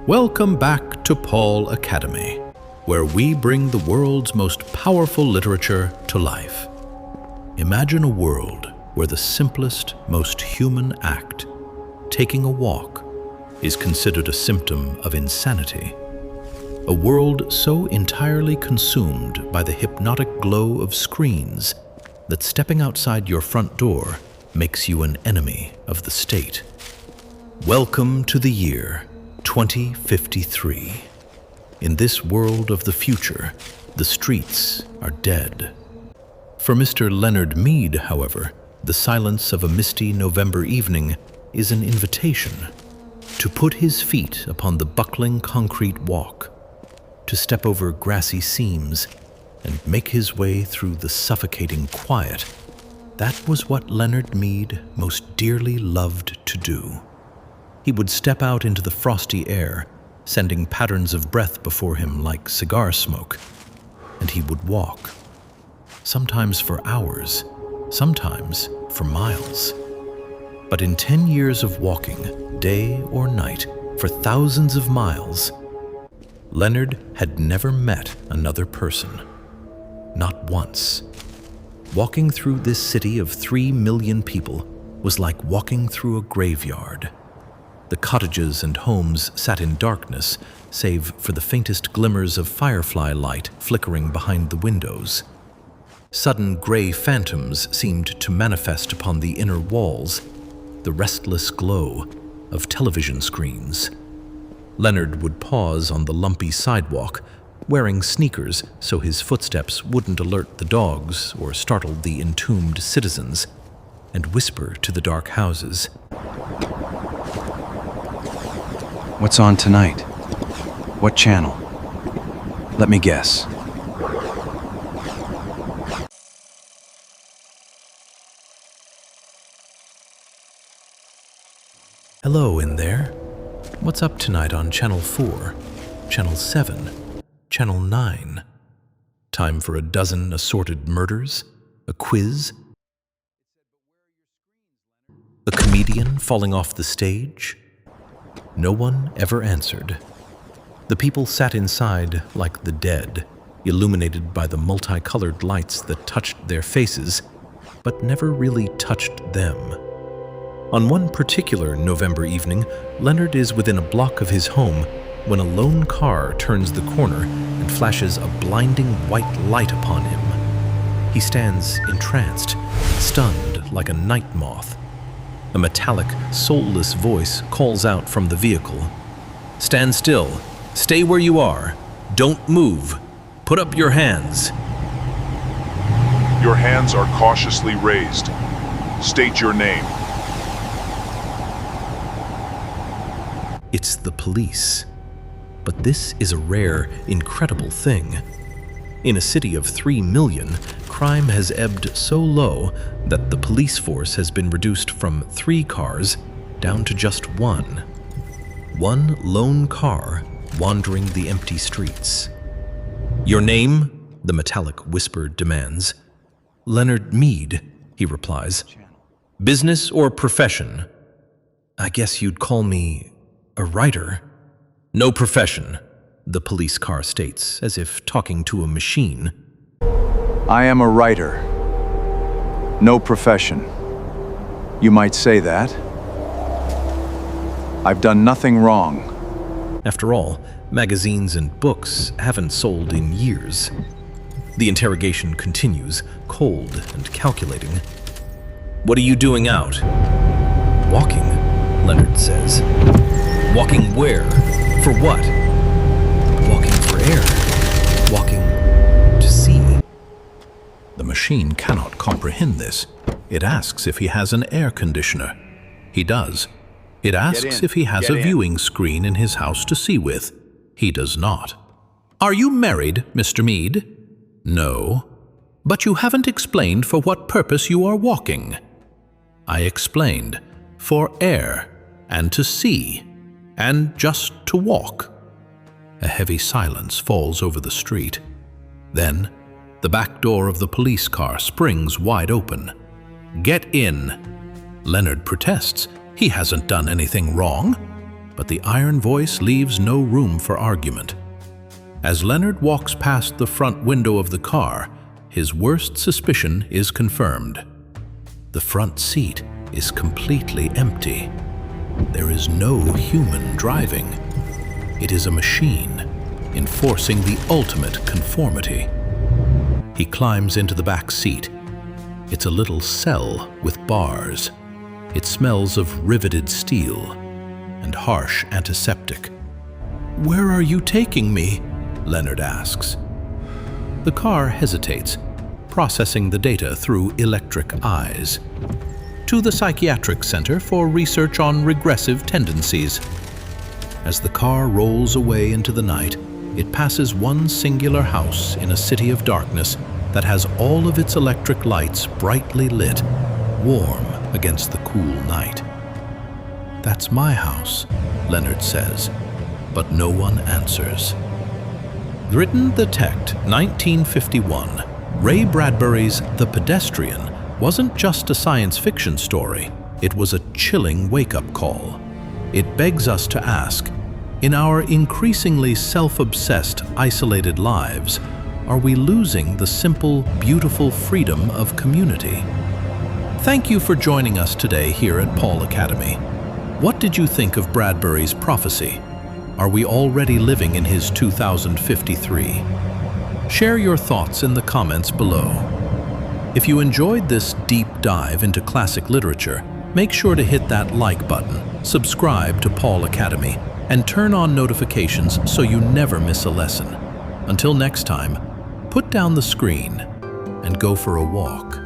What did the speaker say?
Welcome back to Paul Academy, where we bring the world's most powerful literature to life. Imagine a world where the simplest, most human act, taking a walk, is considered a symptom of insanity. A world so entirely consumed by the hypnotic glow of screens that stepping outside your front door makes you an enemy of the state. Welcome to the year 2053. In this world of the future, the streets are dead. For Mr. Leonard Mead, however, the silence of a misty November evening is an invitation to put his feet upon the buckling concrete walk, to step over grassy seams and make his way through the suffocating quiet. That was what Leonard Mead most dearly loved to do. He would step out into the frosty air, sending patterns of breath before him like cigar smoke, and he would walk, sometimes for hours, sometimes for miles. But in 10 years of walking, day or night, for thousands of miles, Leonard had never met another person. Not once. Walking through this city of 3 million people was like walking through a graveyard. The cottages and homes sat in darkness, save for the faintest glimmers of firefly light flickering behind the windows. Sudden gray phantoms seemed to manifest upon the inner walls, the restless glow of television screens. Leonard would pause on the lumpy sidewalk, wearing sneakers so his footsteps wouldn't alert the dogs or startle the entombed citizens, and whisper to the dark houses. What's on tonight? What channel? Let me guess. Hello in there. What's up tonight on Channel 4, Channel 7, Channel 9? Time for a dozen assorted murders, a quiz, a comedian falling off the stage? No one ever answered. The people sat inside like the dead, illuminated by the multicolored lights that touched their faces, but never really touched them. On one particular November evening, Leonard is within a block of his home when a lone car turns the corner and flashes a blinding white light upon him. He stands entranced, stunned like a night moth. A metallic, soulless voice calls out from the vehicle. "Stand still. Stay where you are. Don't move. Put up your hands." Your hands are cautiously raised. State your name. It's the police. But this is a rare, incredible thing. In a city of 3 million, crime has ebbed so low that the police force has been reduced from 3 cars down to just 1. One lone car wandering the empty streets. "Your name?" the metallic whisper demands. "Leonard Mead," he replies. "Business or profession?" "I guess you'd call me a writer." "No profession," the police car states, as if talking to a machine. I am a writer. No profession. You might say that. I've done nothing wrong. After all, magazines and books haven't sold in years. The interrogation continues, cold and calculating. "What are you doing out?" "Walking," Leonard says. "Walking where? For what?" "Walking for air. Walking to see." The machine cannot comprehend this. It asks if he has an air conditioner. He does. It asks if he has a viewing screen in his house to see with. He does not. "Are you married, Mr. Mead?" "No." "But you haven't explained for what purpose you are walking." "I explained. For air, and to see, and just to walk." A heavy silence falls over the street. Then, the back door of the police car springs wide open. "Get in." Leonard protests. He hasn't done anything wrong. but the iron voice leaves no room for argument. As Leonard walks past the front window of the car, his worst suspicion is confirmed. The front seat is completely empty. There is no human driving. It is a machine, enforcing the ultimate conformity. He climbs into the back seat. It's a little cell with bars. It smells of riveted steel and harsh antiseptic. "Where are you taking me?" Leonard asks. The car hesitates, processing the data through electric eyes. "To the psychiatric center for research on regressive tendencies." As the car rolls away into the night, it passes one singular house in a city of darkness that has all of its electric lights brightly lit, warm against the cool night. "That's my house," Leonard says, but no one answers. Written the Tech, 1951, Ray Bradbury's The Pedestrian wasn't just a science fiction story, it was a chilling wake-up call. It begs us to ask, in our increasingly self-obsessed, isolated lives, are we losing the simple, beautiful freedom of community? Thank you for joining us today here at Paul Academy. What did you think of Bradbury's prophecy? Are we already living in his 2053? Share your thoughts in the comments below. If you enjoyed this deep dive into classic literature, make sure to hit that like button, subscribe to Paul Academy, and turn on notifications so you never miss a lesson. Until next time, put down the screen and go for a walk.